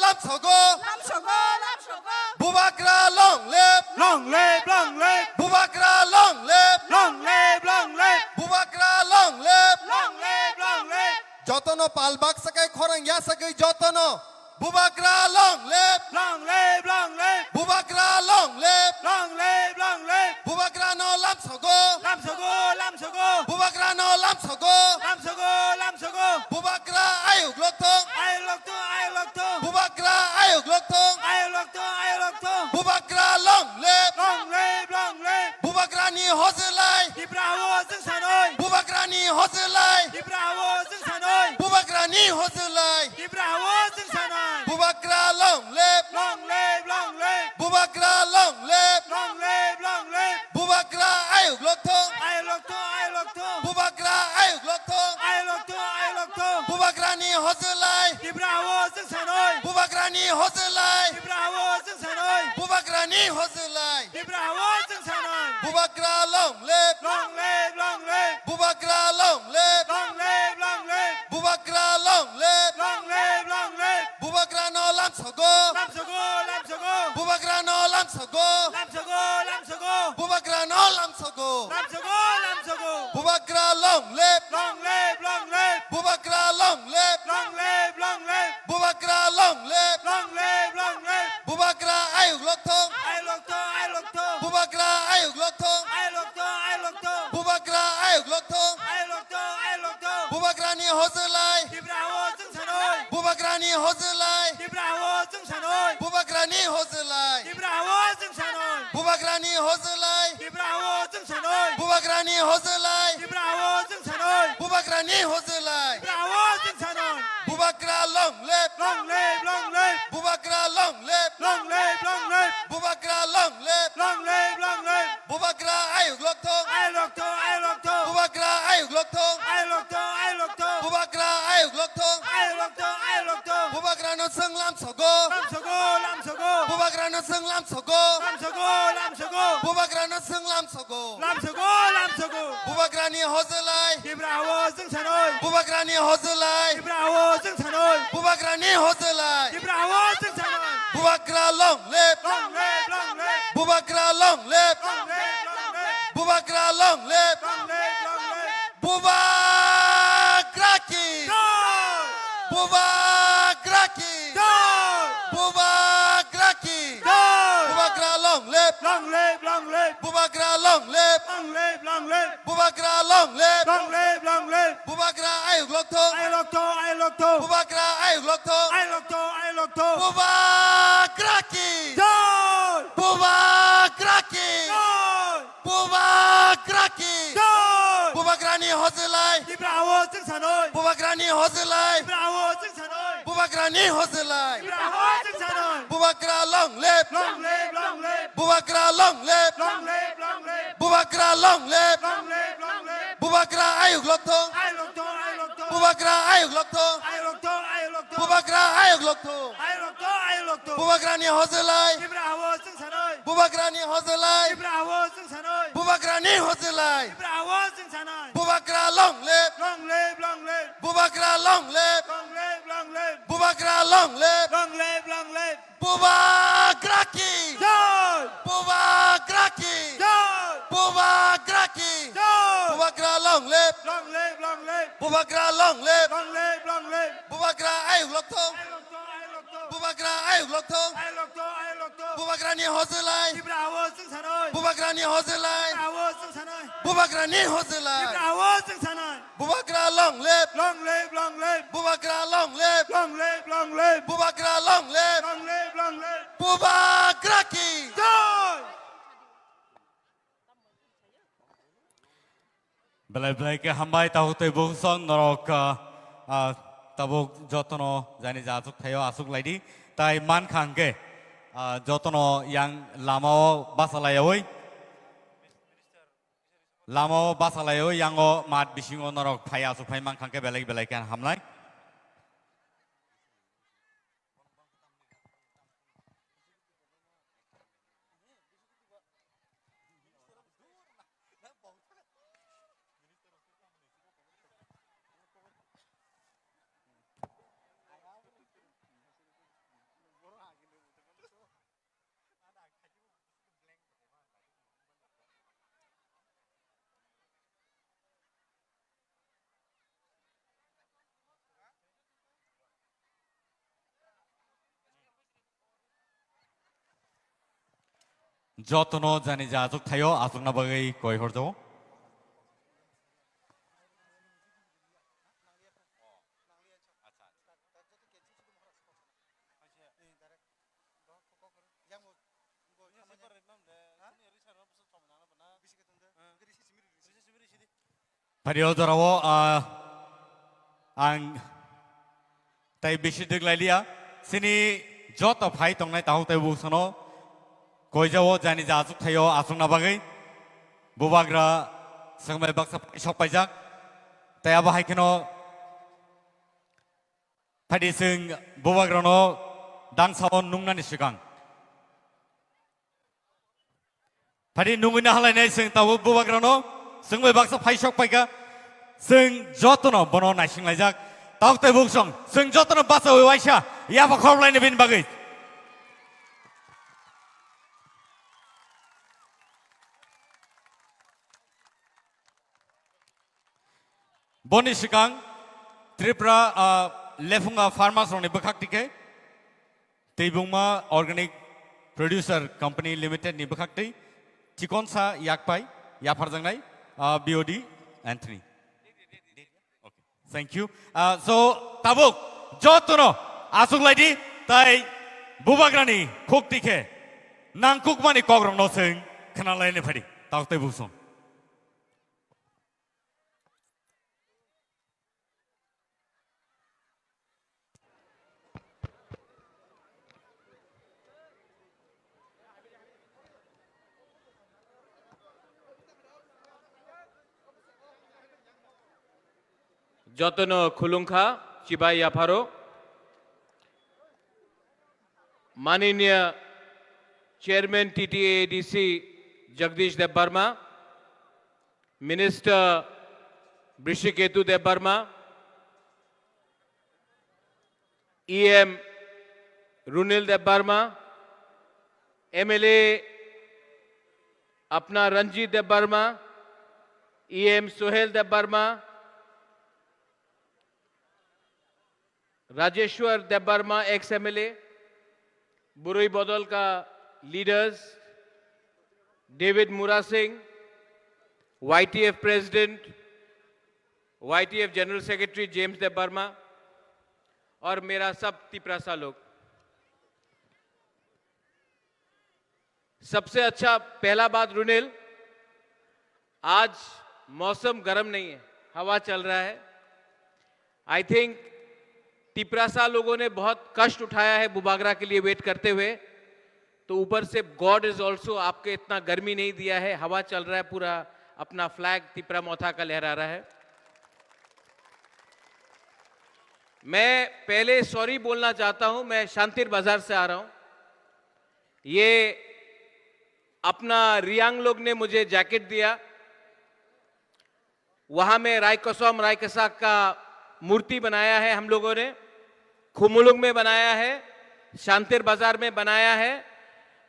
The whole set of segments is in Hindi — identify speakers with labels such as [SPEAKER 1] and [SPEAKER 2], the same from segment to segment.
[SPEAKER 1] lam sogo
[SPEAKER 2] lam sogo
[SPEAKER 1] bubakra long lep bubakra long lep bubakra long lep jotono palbak sakai khorang ya sakai jotono bubakra long lep bubakra long lep bubakra no lam sogo bubakra no lam sogo bubakra ayuk loktong bubakra ayuk loktong bubakra long lep bubakra ni hoselai bubakra ni hoselai bubakra ni hoselai bubakra long lep bubakra long lep bubakra ayuk loktong bubakra ayuk loktong bubakra ni hoselai bubakra ni hoselai bubakra ni hoselai bubakra long lep bubakra long lep bubakra long lep bubakra no lam sogo bubakra no lam sogo bubakra no lam sogo bubakra long lep bubakra long lep bubakra long lep bubakra ayuk loktong bubakra ayuk loktong bubakra ayuk loktong bubakra ni hoselai bubakra ni hoselai bubakra ni hoselai bubakra ni hoselai bubakra ni hoselai bubakra ni hoselai bubakra long lep bubakra long lep bubakra long lep bubakra ayuk loktong bubakra ayuk loktong bubakra ayuk loktong bubakra no seng lam sogo bubakra no seng lam sogo bubakra no seng lam sogo bubakra ni hoselai bubakra ni hoselai bubakra ni hoselai bubakra long lep bubakra long lep bubakra long lep bubakra ki bubakra ki bubakra ki bubakra long lep bubakra long lep bubakra long lep bubakra ayuk loktong bubakra ayuk loktong bubakra ki bubakra ki bubakra ki bubakra ni hoselai bubakra ni hoselai bubakra ni hoselai bubakra long lep bubakra long lep bubakra long lep bubakra ayuk loktong bubakra ayuk loktong bubakra ayuk loktong bubakra ni hoselai bubakra ni hoselai bubakra ni hoselai bubakra long lep bubakra long lep bubakra long lep bubakra ki bubakra ki bubakra ki bubakra long lep bubakra long lep bubakra ayuk loktong bubakra ayuk loktong bubakra ni hoselai bubakra ni hoselai bubakra ni hoselai bubakra long lep bubakra long lep bubakra long lep bubakra ki
[SPEAKER 3] belai ke hambai tahu tu bungson norok tabuk jotono jani jatuk thayo asuk laidi tai man khangke jotono yang lamao basalayoi yang o mat bisingo norok thai asuk thai man khangke belai kan hamlai जतनो जानी जा आजुक थायो आजुक ना बागै कय हरजो Pario jarawo ang tai bisi deglailia sini joto phai tongnai tahu tai busono koijawo jani ja ajuk thayo asung na bagai bubagra sangmai baksa sokpaijak tai aba haikeno phadi sing bubagrano dangsawon nungnani sikang phadi nungina halainai sing tahu bubagrano sangmai baksa phai sokpaiga sing jotono bono naising laijak tahu tai buksong sing jotono basa waisa ya ba khorlaini bin bagai Boni Sikang, Tripura Lefunga Farmers on the Bakakti, Tibuma Organic Producer Company Limited Nibakakti, Chikonsa Yakpai, Yaparzangai, BOD, Anthony. Okay, thank you. So, Tabuk, Jotono, Asuk Lady, Tai Bubagrani, Kuktike, Nankukmani Kogrom no sing, Kanala Nipadi, Taute Buson.
[SPEAKER 2] Jotono Khulungkha, Chibai Yaparo, Maninia Chairman TTADC Jagdish Deb Barma, Minister Brishiketu Deb Barma, EM Runil Deb Barma, MLA Apna Ranjit Deb Barma, EM Sohel Deb Barma, Rajeshwar Debbarma ex MLA बुरुई बदल का leaders David Mura Singh YTF president YTF general secretary James Debbarma और मेरा सब तिपरासा लोग सबसे अच्छा पहला बात रुनेल आज मौसम गर्म नहीं है हवा चल रहा है आई थिंक तिपरासा लोगों ने बहुत कष्ट उठाया है बुबागरा के लिए वेट करते हुए तो ऊपर से गॉड इज ऑल्सो आपके इतना गर्मी नहीं दिया है हवा चल रहा है पूरा अपना फ्लैग तिपरा मोथा का लहरा रहा है मैं पहले सॉरी बोलना चाहता हूं मैं शांतिर बाजार से आ रहा हूं ये अपना रियांग लोग ने मुझे जैकेट दिया वहां में रायकोसोम रायकसाक का मूर्ति बनाया है हम लोगों ने खुमुलुंग में बनाया है शांतिर बाजार में बनाया है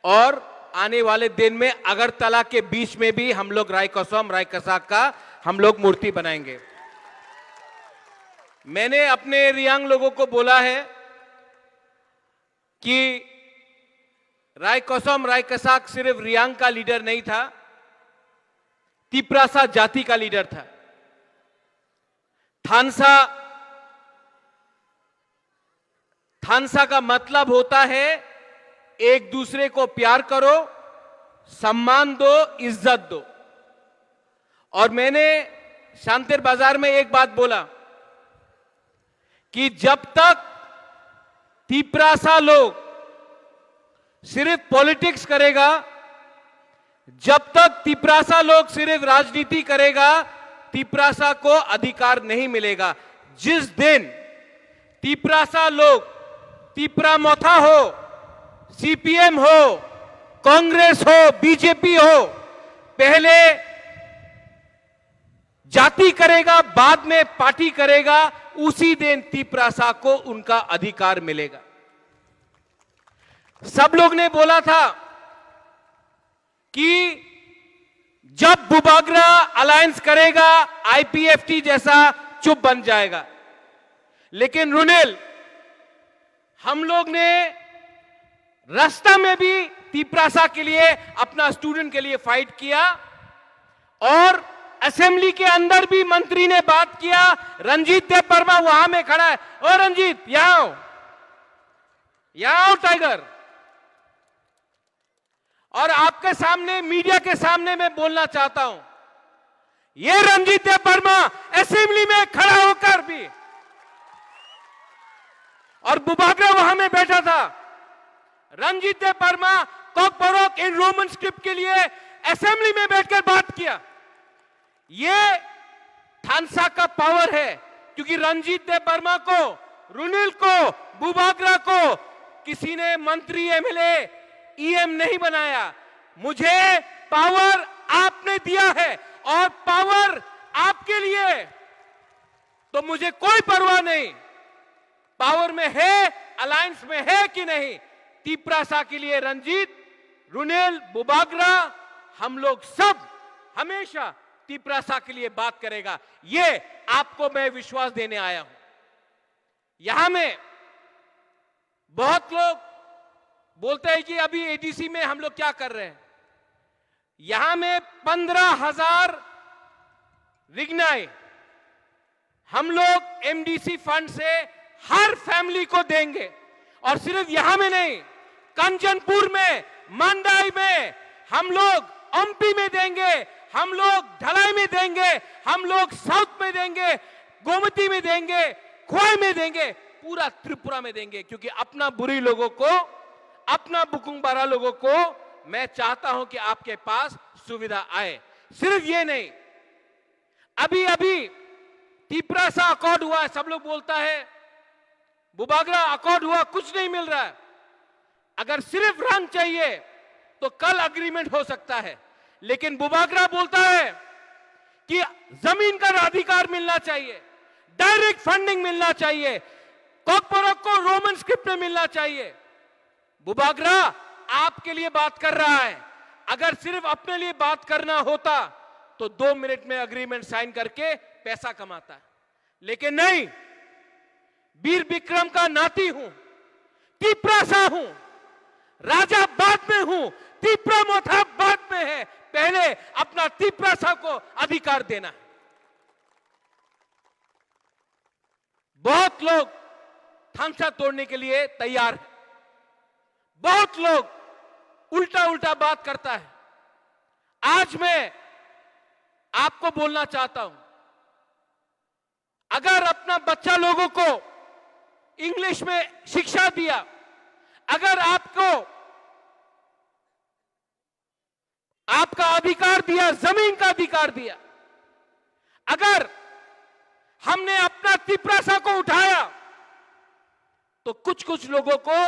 [SPEAKER 2] और आने वाले दिन में अगरतला के बीच में भी हम लोग रायकोसोम रायकसाक का हम लोग मूर्ति बनाएंगे मैंने अपने रियांग लोगों को बोला है कि रायकोसोम रायकसाक सिर्फ रियांग का लीडर नहीं था तिपरासा जाति का लीडर था थानसा का मतलब होता है एक दूसरे को प्यार करो सम्मान दो इज्जत दो और मैंने शांतिर बाजार में एक बात बोला कि जब तक तिपरासा लोग सिर्फ पॉलिटिक्स करेगा जब तक तिपरासा लोग सिर्फ राजनीति करेगा तिपरासा को अधिकार नहीं मिलेगा जिस दिन तिपरासा लोग तिपरा मोथा हो सीपीएम हो कांग्रेस हो बीजेपी हो पहले जाति करेगा बाद में पार्टी करेगा उसी दिन तिपरासा को उनका अधिकार मिलेगा सब लोग ने बोला था कि जब बुबागरा अलायंस करेगा आईपीएफटी जैसा चुप बन जाएगा लेकिन रुनेल हम लोग ने रास्ता में भी तिप्रासा के लिए, अपना स्टूडेंट के लिए फाइट किया। और असेंबली के अंदर भी मंत्री ने बात किया। रंजीत देव वर्मा वहां में खड़ा है। ओ रंजीत, यहां आओ, यहां आओ टाइगर। और आपके सामने, मीडिया के सामने मैं बोलना चाहता हूं, ये रंजीत देव वर्मा असेंबली में खड़ा होकर भी, और बुबागरा वहां में बैठा था, रंजीत देव वर्मा कॉकबोरोक इन रोमन स्क्रिप्ट के लिए असेंबली में बैठकर बात किया। ये थानसा का पावर है, क्योंकि रंजीत देव वर्मा को, रुनिल को, बुबागरा को किसी ने मंत्री, एमएलए, ईएम नहीं बनाया। मुझे पावर आपने दिया है, और पावर आपके लिए, तो मुझे कोई परवाह नहीं पावर में है, अलायंस में है कि नहीं। तिप्रासा के लिए रंजीत, रुनिल, बुबागरा, हम लोग सब हमेशा तिप्रासा के लिए बात करेगा। ये आपको मैं विश्वास देने आया हूं। यहां में बहुत लोग बोलते हैं कि अभी एडीसी में हम लोग क्या कर रहे हैं। यहां में 15,000 रिग्नाएं हम लोग एमडीसी फंड से हर फैमिली को देंगे। और सिर्फ यहां में नहीं, कंचनपुर में, मंडाई में, हम लोग एमपी में देंगे, हम लोग ढलाई में देंगे, हम लोग साउथ में देंगे, गोमती में देंगे, खोई में देंगे, पूरा त्रिपुरा में देंगे। क्योंकि अपना बुरी लोगों को, अपना बुकुंगबारा लोगों को मैं चाहता हूं कि आपके पास सुविधा आए। सिर्फ ये नहीं, अभी अभी तिप्रासा अकॉर्ड हुआ है, सब लोग बोलता है बुबागरा अकॉर्ड हुआ, कुछ नहीं मिल रहा है। अगर सिर्फ रंग चाहिए तो कल अग्रीमेंट हो सकता है, लेकिन बुबागरा बोलता है कि जमीन का अधिकार मिलना चाहिए, डायरेक्ट फंडिंग मिलना चाहिए, कॉकबोरोक को रोमन स्क्रिप्ट में मिलना चाहिए। बुबागरा आपके लिए बात कर रहा है। अगर सिर्फ अपने लिए बात करना होता तो 2 मिनट में अग्रीमेंट साइन करके पैसा कमाता है, लेकिन नहीं। वीर विक्रम का नाती हूं, तिप्रासा हूं, राजा बाद में हूं, तिप्रा मोथा बाद में है। पहले अपना तिप्रासा को अधिकार देना है। बहुत लोग थानसा तोड़ने के लिए तैयार है, बहुत लोग उल्टा उल्टा बात करता है। आज मैं आपको बोलना चाहता हूं, अगर अपना बच्चा लोगों को इंग्लिश में शिक्षा दिया, अगर आपको आपका अधिकार दिया, जमीन का अधिकार दिया, अगर हमने अपना तिप्रासा को उठाया, तो कुछ कुछ लोगों को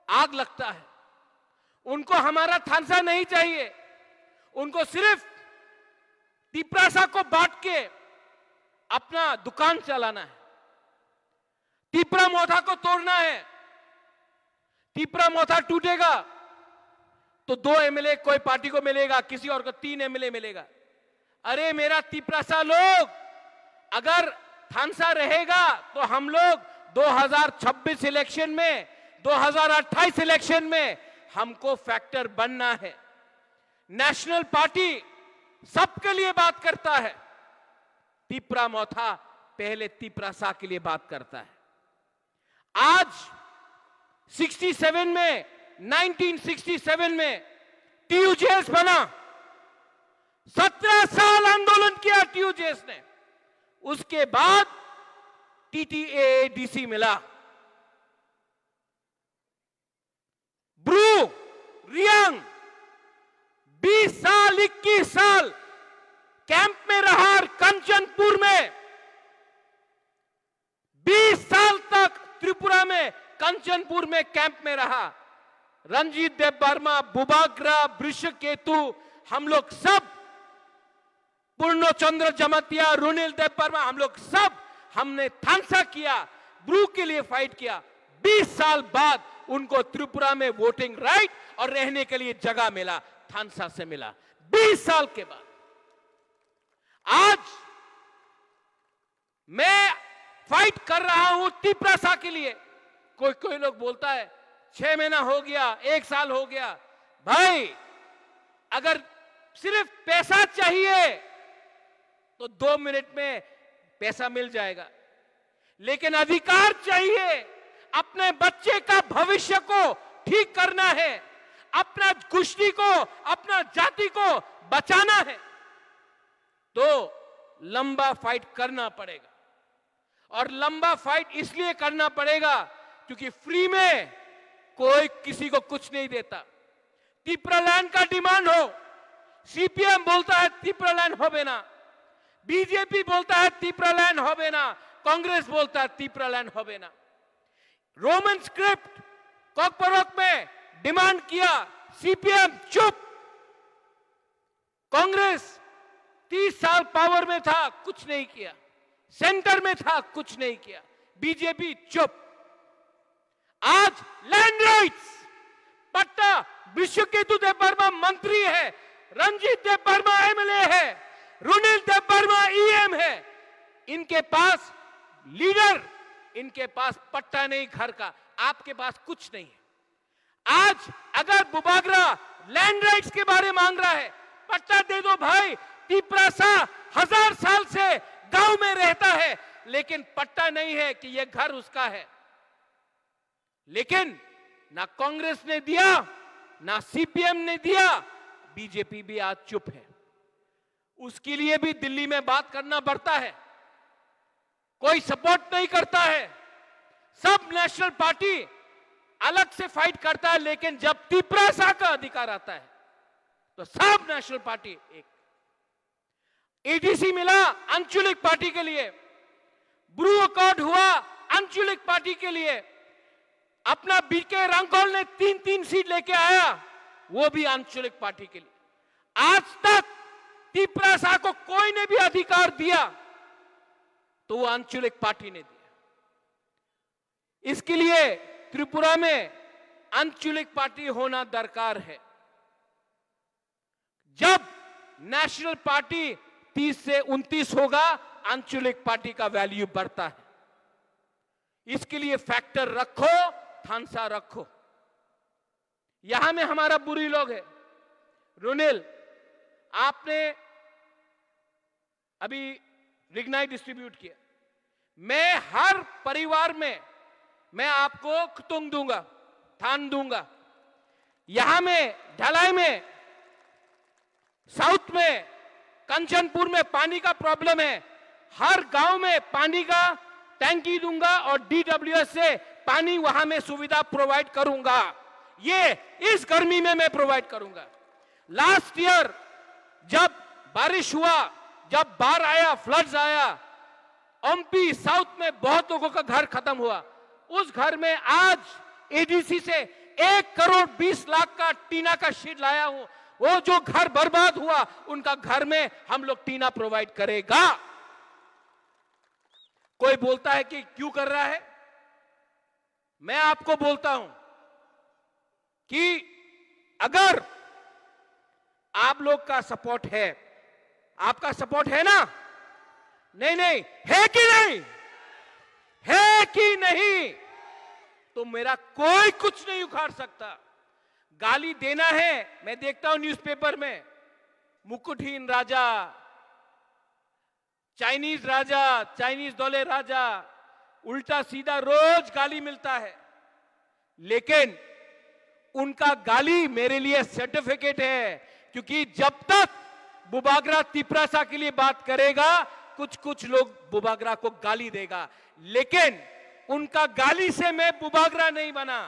[SPEAKER 2] आग लगता है। उनको हमारा थानसा नहीं चाहिए, उनको सिर्फ तिप्रासा को बांट के अपना दुकान चलाना है, तिप्रा मोथा को तोड़ना है। तिप्रा मोथा टूटेगा तो 2 एमएलए कोई पार्टी को मिलेगा, किसी और को 3 एमएलए मिलेगा। अरे मेरा तिप्रासा लोग, अगर थानसा रहेगा तो हम लोग 2026 इलेक्शन में, 2028 इलेक्शन में हमको फैक्टर बनना है। नेशनल पार्टी सबके लिए बात करता है, तिप्रा मोथा पहले तिप्रासा के लिए बात करता है। आज 67 में, 1967 में टीयूजेएस बना, 17 साल आंदोलन किया टीयूजेएस ने। उसके बाद टीटीएडीसी मिला। ब्रू, रियांग 20 साल, 21 साल कैंप में रहा। कंचनपुर में 20 साल तक त्रिपुरा में, कंचनपुर में कैंप में रहा। रंजीत देव वर्मा, बुबागरा, वृषकेतु, हम लोग सब, पूर्णचंद्र जमतिया, रुनिल देव वर्मा, हम लोग सब, हमने थानसा किया, ब्रू के लिए फाइट किया। 20 साल बाद उनको त्रिपुरा में वोटिंग राइट और रहने के लिए जगह मिला, थानसा से मिला। 20 साल के बाद आज मैं फाइट कर रहा हूं तिप्रासा के लिए। कोई कोई लोग बोलता है 6 महीना हो गया, 1 साल हो गया। भाई अगर सिर्फ पैसा चाहिए तो 2 मिनट में पैसा मिल जाएगा, लेकिन अधिकार चाहिए। अपने बच्चे का भविष्य को ठीक करना है, अपना कुश्ती को, अपना जाति को बचाना है, तो लंबा फाइट करना पड़ेगा। और लंबा फाइट इसलिए करना पड़ेगा क्योंकि फ्री में कोई किसी को कुछ नहीं देता। तिप्रालैंड का डिमांड हो, सीपीएम बोलता है तिप्रालैंड हो बेना, बीजेपी बोलता है तिप्रालैंड हो बेना, कांग्रेस बोलता है तिप्रालैंड हो बेना। रोमन स्क्रिप्ट कॉकबोरोक में डिमांड किया, सीपीएम चुप। कांग्रेस 30 साल पावर में था, कुछ नहीं किया, सेंटर में था, कुछ नहीं किया, बीजेपी चुप। आज लैंड राइट्स, पट्टा, विश्वकेतु देबबर्मा मंत्री है, रंजीत देबबर्मा एमएलए है, रुनिल देबबर्मा ईएम है, इनके पास लीडर, इनके पास पट्टा नहीं घर का, आपके पास कुछ नहीं है। आज अगर बुबागरा लैंड राइट्स के बारे मांग रहा है, पट्टा दे दो भाई। तिप्रासा 1000 साल से गांव में रहता है, लेकिन पट्टा नहीं है कि यह घर उसका है। लेकिन ना कांग्रेस ने दिया, ना सीपीएम ने दिया, बीजेपी भी आज चुप है। उसके लिए भी दिल्ली में बात करना पड़ता है, कोई सपोर्ट नहीं करता है। सब नेशनल पार्टी अलग से फाइट करता है, लेकिन जब तिप्रासा का अधिकार आता है तो सब नेशनल पार्टी एक। एडीसी मिला अंचलिक पार्टी के लिए, ब्रू अकॉर्ड हुआ अंचलिक पार्टी के लिए, अपना बीके रंगोल ने 3-3 सीट लेके आया, वो भी अंचलिक पार्टी के लिए। आज तक तिप्रासा को कोई ने भी अधिकार दिया तो वो अंचलिक पार्टी ने दिया। इसके लिए त्रिपुरा में अंचलिक पार्टी होना दरकार है। जब नेशनल पार्टी 30 से 29 होगा, अंचलिक पार्टी का वैल्यू बढ़ता है। इसके लिए फैक्टर रखो, थानसा रखो। यहां में हमारा बुरी लोग है। रुनिल, आपने अभी रिग्नाइट डिस्ट्रीब्यूट किया, मैं हर परिवार में मैं आपको खुतुंग दूंगा, थान दूंगा। यहां में ढलाई में, साउथ में, कंचनपुर में पानी का प्रॉब्लम है, हर गांव में पानी का टैंकी दूंगा और डीडब्ल्यूएस से पानी वहां में सुविधा प्रोवाइड करूंगा। ये इस गर्मी में मैं प्रोवाइड करूंगा। लास्ट ईयर जब बारिश हुआ, जब बाढ़ आया, फ्लड्स आया, एमपी साउथ में बहुत लोगों का घर खत्म हुआ। उस घर में आज एडीसी से 1 करोड़ 20 लाख का टीना का शीट लाया हूं। वो जो घर बर्बाद हुआ, उनका घर में हम लोग टीना प्रोवाइड करेगा। कोई बोलता है कि क्यों कर रहा है, मैं आपको बोलता हूं कि अगर आप लोग का सपोर्ट है, आपका सपोर्ट है ना? नहीं नहीं, है कि नहीं? है कि नहीं? तो मेरा कोई कुछ नहीं उखाड़ सकता। गाली देना है, मैं देखता हूं न्यूज़पेपर में, मुकुटहीन राजा, चाइनीज राजा, चाइनीज दौले राजा, उल्टा सीधा रोज गाली मिलता है। लेकिन उनका गाली मेरे लिए सर्टिफिकेट है, क्योंकि जब तक बुबागरा तिप्रासा के लिए बात करेगा, कुछ लोग बुबागरा को गाली देगा, लेकिन उनका गाली से मैं बुबागरा नहीं बना।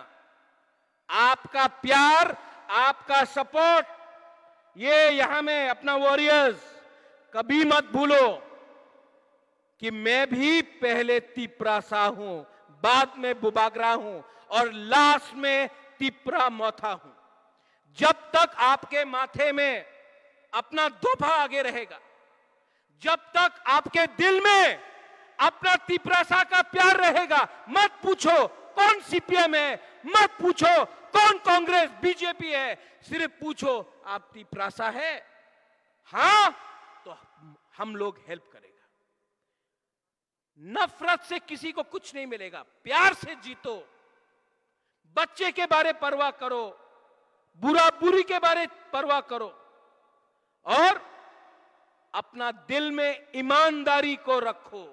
[SPEAKER 2] आपका प्यार, आपका सपोर्ट, ये यहां में अपना वॉरियर्स कभी मत भूलो कि मैं भी पहले तिप्रासा हूं, बाद में बुबागरा हूं और लास्ट में तिप्रा मोथा हूं। जब तक आपके माथे में अपना दोफा आगे रहेगा, जब तक आपके दिल में अपना तिप्रासा का प्यार रहेगा, मत पूछो कौन सीपीएम है, मत पूछो कौन कांग्रेस बीजेपी है, सिर्फ पूछो आप तिप्रासा है, हां तो हम लोग हेल्प करेगा। नफरत से किसी को कुछ नहीं मिलेगा, प्यार से जीतो। बच्चे के बारे परवाह करो, बुरा बुरी के बारे परवाह करो, और अपना दिल में ईमानदारी को रखो।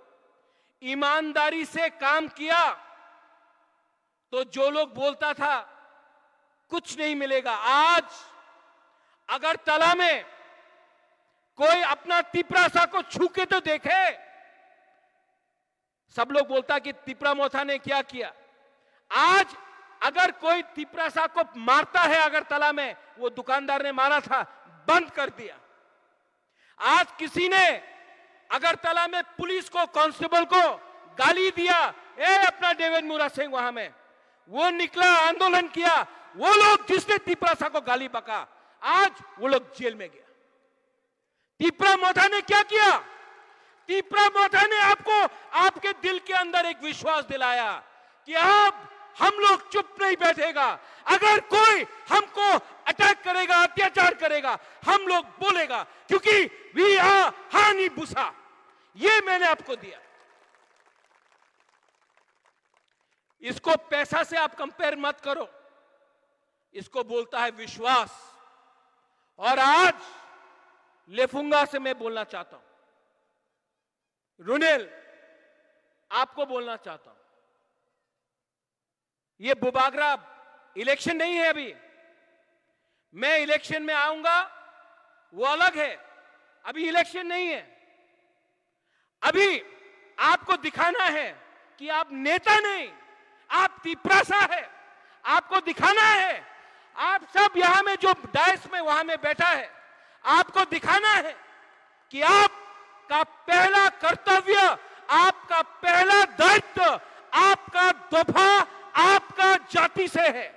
[SPEAKER 2] ईमानदारी से काम किया तो जो लोग बोलता था कुछ नहीं मिलेगा, आज अगरतला में कोई अपना तिपरासा को छू के तो देखे। सब लोग बोलता कि तिपरा मोथा ने क्या किया। आज अगर कोई तिपरासा को मारता है अगरतला में, वो दुकानदार ने मारा था, बंद कर दिया। आज किसी ने अगरतला में पुलिस को, कांस्टेबल को गाली दिया, अपना डेविड मुरा सिंह वहां में, वो निकला, आंदोलन किया, वो लोग जिसने तिपरासा को गाली बका, आज वो लोग जेल में गया। तिपरा मोथा ने क्या किया? तिपरा मोथा ने आपको, आपके दिल के अंदर एक विश्वास दिलाया कि अब हम लोग चुप नहीं बैठेगा। अगर कोई हमको अटैक करेगा, अत्याचार करेगा, हम लोग बोलेगा, क्योंकि वी आर हानि बुसा। ये मैंने आपको दिया। इसको पैसा से आप कंपेयर मत करो, इसको बोलता है विश्वास। और आज लेफुंगा से मैं बोलना चाहता हूं, रुनेल, आपको बोलना चाहता हूं, ये बुबागरा इलेक्शन नहीं है। अभी मैं इलेक्शन में आऊंगा, वो अलग है। अभी इलेक्शन नहीं है। अभी आपको दिखाना है कि आप नेता नहीं, आप तिपरासा है। आपको दिखाना है, आप सब यहां में जो डायस में वहां में बैठा है, आपको दिखाना है कि आपका पहला कर्तव्य, आपका पहला दायित्व, आपका दफा आपका जाति से है।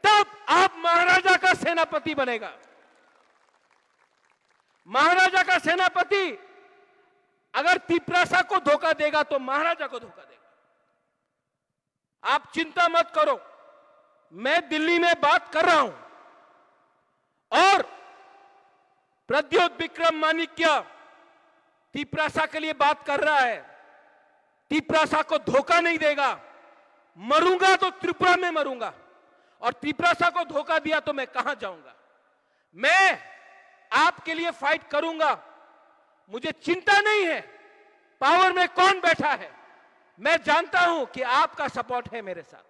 [SPEAKER 2] तब आप महाराजा का सेनापति बनेगा। महाराजा का सेनापति अगर तिपरासा को धोखा देगा तो महाराजा को धोखा देगा। आप चिंता मत करो, मैं दिल्ली में बात कर रहा हूं और प्रद्योत विक्रम माणिक्य तिपरासा के लिए बात कर रहा है। तिपरासा को धोखा नहीं देगा। मरूंगा तो त्रिपुरा में मरूंगा, और तिपरासा को धोखा दिया तो मैं कहां जाऊंगा। मैं आपके लिए फाइट करूंगा। मुझे चिंता नहीं है पावर में कौन बैठा है। मैं जानता हूं कि आपका सपोर्ट है मेरे साथ।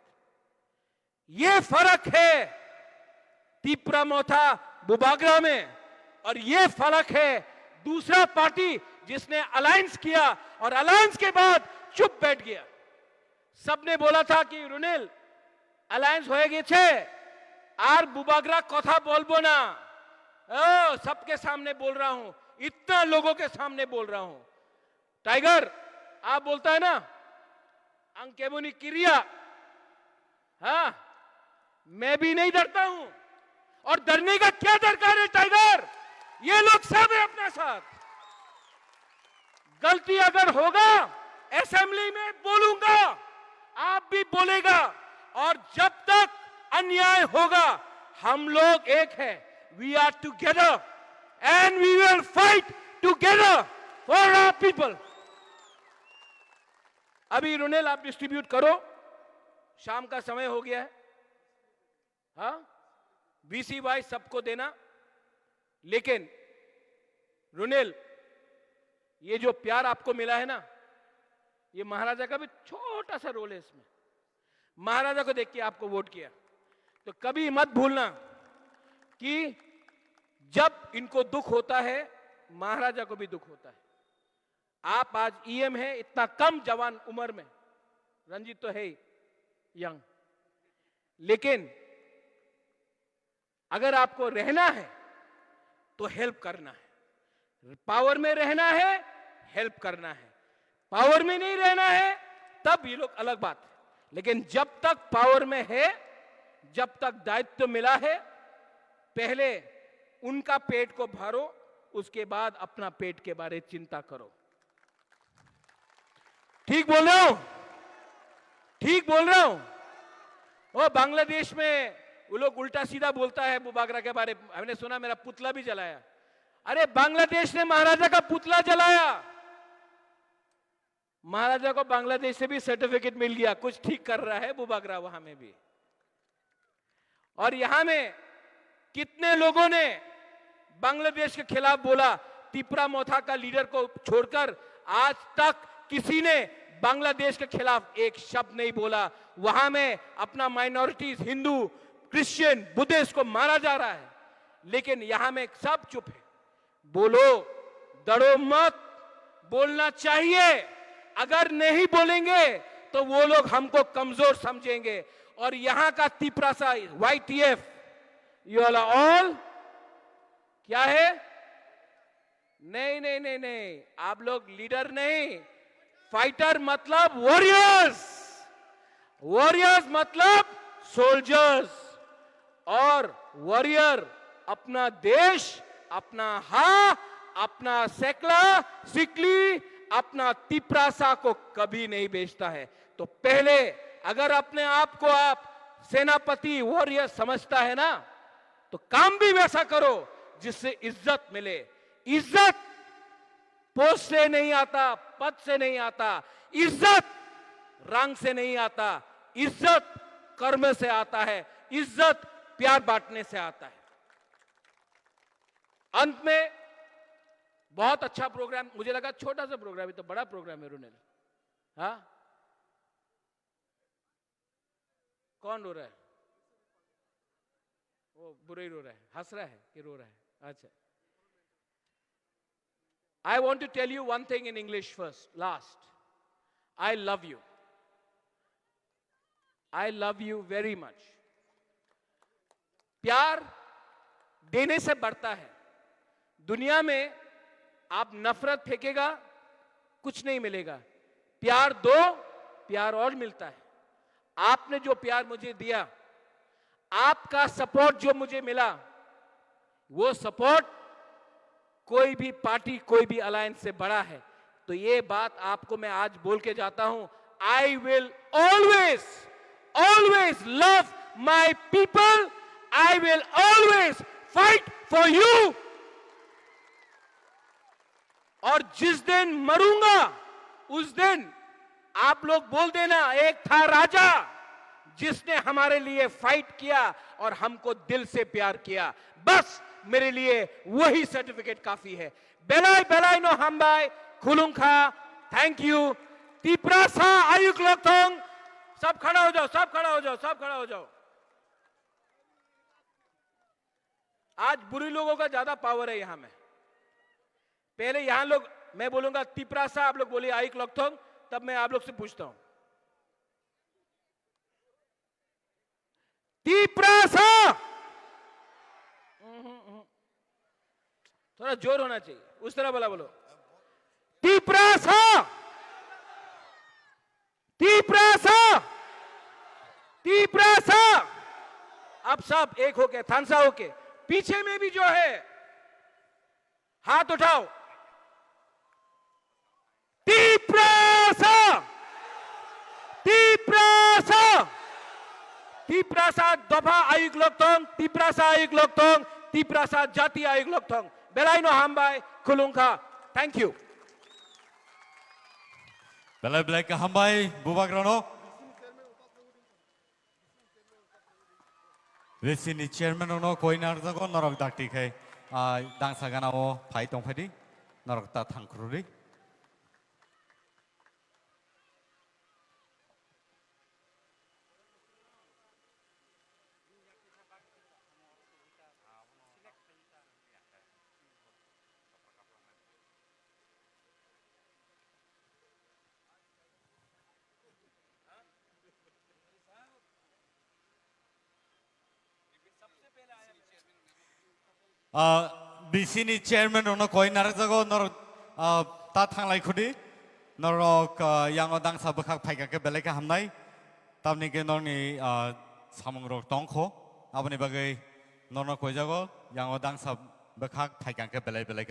[SPEAKER 2] यह फर्क है तिपरा मोथा बुबागरा में, और यह फर्क है दूसरा पार्टी जिसने अलायंस किया और अलायंस के बाद चुप बैठ गया। सबने बोला था कि रुनेल अलायंस हो गए छे आर बुबागरा कथा बोलबो ना। सबके सामने बोल रहा हूं, इतना लोगों के सामने बोल रहा हूं। टाइगर आप बोलता है ना अंकेमुनि क्रिया, हाँ मैं भी नहीं डरता हूं। और डरने का क्या दरकार है टाइगर? ये लोग सब है अपने साथ। गलती अगर होगा असेंबली में बोलूंगा, आप भी बोलेगा, और जब तक अन्याय होगा हम लोग एक है। We are together and we will fight together for our people. अभी रुनेल आप डिस्ट्रीब्यूट करो, शाम का समय हो गया है। हाँ बीसी वाइज सबको देना। लेकिन रुनेल ये जो प्यार आपको मिला है ना, ये महाराजा का भी छोटा सा रोल है इसमें। महाराजा को देख के आपको वोट किया, तो कभी मत भूलना कि जब इनको दुख होता है महाराजा को भी दुख होता है। आप आज ईएम है, इतना कम जवान उम्र में, रंजीत तो है ही यंग, लेकिन अगर आपको रहना है तो हेल्प करना है। पावर में रहना है, हेल्प करना है। पावर में नहीं रहना है तब ये लोग अलग बात है। लेकिन जब तक पावर में है, जब तक दायित्व मिला है, पहले उनका पेट को भरो, उसके बाद अपना पेट के बारे में चिंता करो। ठीक बोल रहा हूं? ठीक बोल रहा हूं? वो बांग्लादेश में वो लोग उल्टा सीधा बोलता है बुबागरा के बारे में। हमने सुना मेरा पुतला भी जलाया। अरे बांग्लादेश ने महाराजा का पुतला जलाया। महाराजा को बांग्लादेश से भी सर्टिफिकेट मिल गया, कुछ ठीक कर रहा है बुबागरा वहां में भी। और यहां में कितने लोगों ने बांग्लादेश के खिलाफ बोला, तिपरा मोथा का लीडर को छोड़कर आज तक किसी ने बांग्लादेश के खिलाफ एक शब्द नहीं बोला। वहां में अपना माइनॉरिटीज, हिंदू, क्रिश्चियन, बुद्धिस्ट को मारा जा रहा है, लेकिन यहां में सब चुप है। बोलो, डरो मत, बोलना चाहिए। अगर नहीं बोलेंगे तो वो लोग हमको कमजोर समझेंगे। और यहां का तिपरासा YTF, यू ऑल क्या है? नहीं नहीं नहीं नहीं, आप लोग लीडर नहीं, फाइटर मतलब वॉरियर्स, वॉरियर्स मतलब सोल्जर्स। और वॉरियर अपना देश, अपना अपना सेकला सिकली, अपना तिपरासा को कभी नहीं बेचता है। तो पहले अगर अपने आप को आप सेनापति, वॉरियर समझता है ना, तो काम भी वैसा करो जिससे इज्जत मिले। इज्जत पोस्ट से नहीं आता, पद से नहीं आता, इज्जत रंग से नहीं आता, इज्जत कर्म से आता है, इज्जत प्यार बांटने से आता है। अंत में बहुत अच्छा प्रोग्राम, मुझे लगा छोटा सा प्रोग्राम है, तो बड़ा प्रोग्राम है रुनेल। हाँ, कौन रो रहा है? वो बुरे ही रो रहा है, हंस रहा है कि रो रहा है? अच्छा, I want to tell you one thing in English first, last. I love you. I love you very much. प्यार देने से बढ़ता है। दुनिया में आप नफरत फेंकेगा, कुछ नहीं मिलेगा। प्यार दो, प्यार और मिलता है। आपने जो प्यार मुझे दिया, आपका सपोर्ट जो मुझे मिला, वो सपोर्ट कोई भी पार्टी, कोई भी अलायंस से बड़ा है। तो ये बात आपको मैं आज बोल के जाता हूं, I will always always love my people, I will always fight for you. और जिस दिन मरूंगा उस दिन आप लोग बोल देना, एक था राजा जिसने हमारे लिए फाइट किया और हमको दिल से प्यार किया। बस मेरे लिए वही सर्टिफिकेट काफी है। बेलाई बेलाई नो हमबाई खुलुंखा, थैंक यू। तिपरासा आयुक लोथोंग, सब खड़ा हो जाओ, सब खड़ा हो जाओ, सब खड़ा हो जाओ। आज बुरी लोगों का ज्यादा पावर है यहां में। पहले यहां लोग, मैं बोलूंगा तिपरासा, आप लोग बोलिए आयुक लोथोंग, तब मैं आप लोग से पूछता हूं तिपरासा। थोड़ा जोर होना चाहिए, उस तरह बोला, बोलो तिपरासा, तिपरासा, तिपरासा। अब सब एक होके, थानसा होके, पीछे में भी जो है हाथ उठाओ। तिपरासा, तिपरासा, तिपरासा दफा आयुक लोथोंग, तिपरासा आयुक लोथोंग, तिपरासा जाति आयुक लोथोंग। बेलाइनो हमबाय खुलुंखा, थैंक यू।
[SPEAKER 3] बेलाय बेलाय के हमबाय बुबाग्रानो वेसिनि चेयरमैन नो कोई नारजागो नरक दाक्ति खाय दांसा गानाओ फाइ दंफायदि नरकता थांख्रुरि। बिसिनि चेयरमैन नो कोई नारजागो नरक ता थांलाय खुदि नरक यांगो दांसा बखाक फाइगा के बेलाय के हमनाय ताबनि के नरनि सामंग रक तंखो आबनि बागै नरनो कोइ जागो यांगो दांसा बखाक फाइगा के बेलाय बेलाय